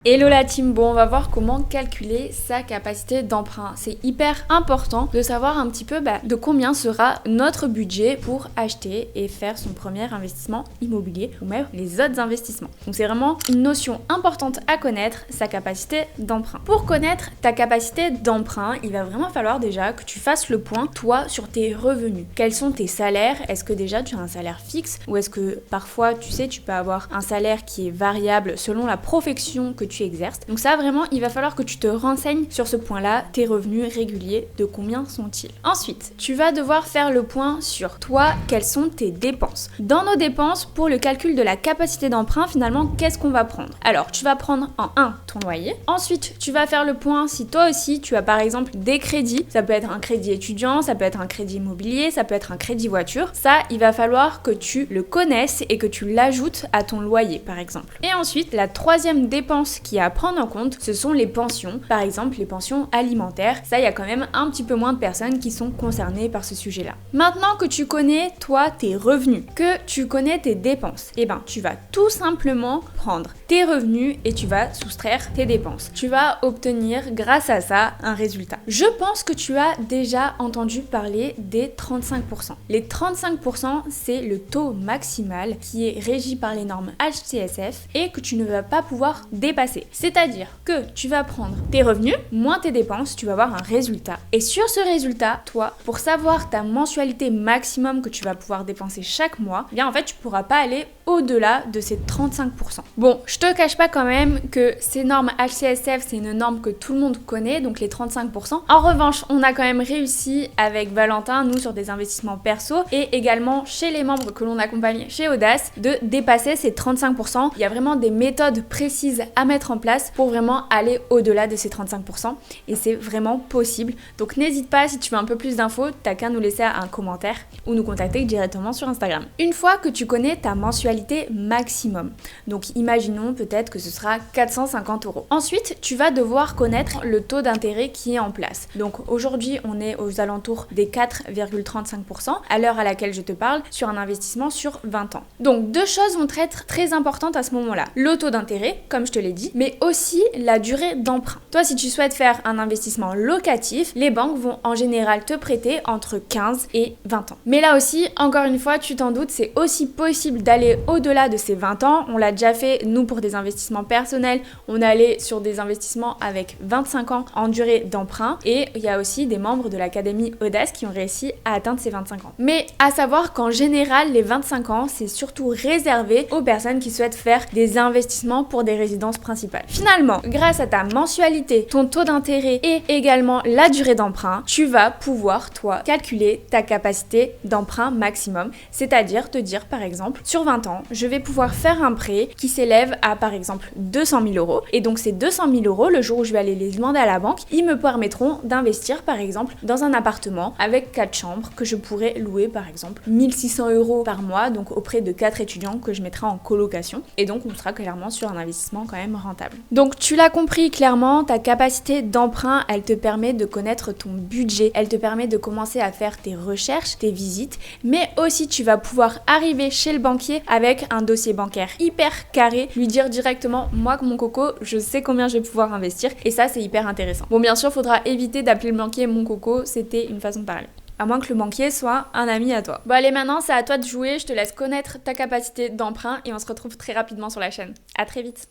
Hello la team, bon on va voir comment calculer sa capacité d'emprunt. C'est hyper important de savoir un petit peu de combien sera notre budget pour acheter et faire son premier investissement immobilier ou même les autres investissements. Donc c'est vraiment une notion importante à connaître, sa capacité d'emprunt. Pour connaître ta capacité d'emprunt, il va vraiment falloir déjà que tu fasses le point toi sur tes revenus. Quels sont tes salaires? Est-ce que déjà tu as un salaire fixe ou est-ce que parfois tu sais tu peux avoir un salaire qui est variable selon la profession que tu exerces. Donc ça vraiment il va falloir que tu te renseignes sur ce point là, tes revenus réguliers, de combien sont-ils. Ensuite tu vas devoir faire le point sur toi, quelles sont tes dépenses. Dans nos dépenses pour le calcul de la capacité d'emprunt, finalement qu'est-ce qu'on va prendre? Alors tu vas prendre en 1 ton loyer, ensuite tu vas faire le point si toi aussi tu as par exemple des crédits, ça peut être un crédit étudiant, ça peut être un crédit immobilier, ça peut être un crédit voiture, ça il va falloir que tu le connaisses et que tu l'ajoutes à ton loyer par exemple. Et ensuite la troisième dépense qui est à prendre en compte, ce sont les pensions, par exemple les pensions alimentaires. Ça, il y a quand même un petit peu moins de personnes qui sont concernées par ce sujet-là. Maintenant que tu connais, toi, tes revenus, que tu connais tes dépenses, tu vas tout simplement prendre tes revenus et tu vas soustraire tes dépenses. Tu vas obtenir, grâce à ça, un résultat. Je pense que tu as déjà entendu parler des 35%. Les 35%, c'est le taux maximal qui est régi par les normes HCSF et que tu ne vas pas pouvoir dépasser. C'est-à-dire que tu vas prendre tes revenus moins tes dépenses, tu vas avoir un résultat. Et sur ce résultat, toi, pour savoir ta mensualité maximum que tu vas pouvoir dépenser chaque mois, en fait, tu pourras pas aller au-delà de ces 35%. Bon, je te cache pas quand même que ces normes HCSF, c'est une norme que tout le monde connaît, donc les 35%. En revanche, on a quand même réussi avec Valentin, nous, sur des investissements perso et également chez les membres que l'on accompagne chez Audace, de dépasser ces 35%. Il y a vraiment des méthodes précises à mettre en place pour vraiment aller au-delà de ces 35% et c'est vraiment possible. Donc n'hésite pas, si tu veux un peu plus d'infos, t'as qu'à nous laisser un commentaire ou nous contacter directement sur Instagram. Une fois que tu connais ta mensualité maximum, donc imaginons peut-être que ce sera 450 €. Ensuite, tu vas devoir connaître le taux d'intérêt qui est en place. Donc aujourd'hui, on est aux alentours des 4,35% à l'heure à laquelle je te parle sur un investissement sur 20 ans. Donc deux choses vont être très importantes à ce moment-là. Le taux d'intérêt, comme je te l'ai dit, mais aussi la durée d'emprunt. Toi, si tu souhaites faire un investissement locatif, les banques vont en général te prêter entre 15 et 20 ans. Mais là aussi, encore une fois, tu t'en doutes, c'est aussi possible d'aller au-delà de ces 20 ans. On l'a déjà fait, nous, pour des investissements personnels, on est allé sur des investissements avec 25 ans en durée d'emprunt et il y a aussi des membres de l'Académie Audace qui ont réussi à atteindre ces 25 ans. Mais à savoir qu'en général, les 25 ans, c'est surtout réservé aux personnes qui souhaitent faire des investissements pour des résidences principales. Finalement, grâce à ta mensualité, ton taux d'intérêt et également la durée d'emprunt, tu vas pouvoir, toi, calculer ta capacité d'emprunt maximum. C'est-à-dire te dire, par exemple, sur 20 ans, je vais pouvoir faire un prêt qui s'élève à, par exemple, 200 000 €. Et donc, ces 200 000 €, le jour où je vais aller les demander à la banque, ils me permettront d'investir, par exemple, dans un appartement avec 4 chambres que je pourrais louer, par exemple, 1 600 € par mois, donc auprès de 4 étudiants que je mettrai en colocation. Et donc, on sera clairement sur un investissement quand même rentable. Donc tu l'as compris clairement, ta capacité d'emprunt, elle te permet de connaître ton budget, elle te permet de commencer à faire tes recherches, tes visites, mais aussi tu vas pouvoir arriver chez le banquier avec un dossier bancaire hyper carré, lui dire directement, moi mon coco, je sais combien je vais pouvoir investir et ça c'est hyper intéressant. Bon bien sûr, faudra éviter d'appeler le banquier mon coco, c'était une façon de parler. À moins que le banquier soit un ami à toi. Bon allez, maintenant c'est à toi de jouer, je te laisse connaître ta capacité d'emprunt et on se retrouve très rapidement sur la chaîne. À très vite.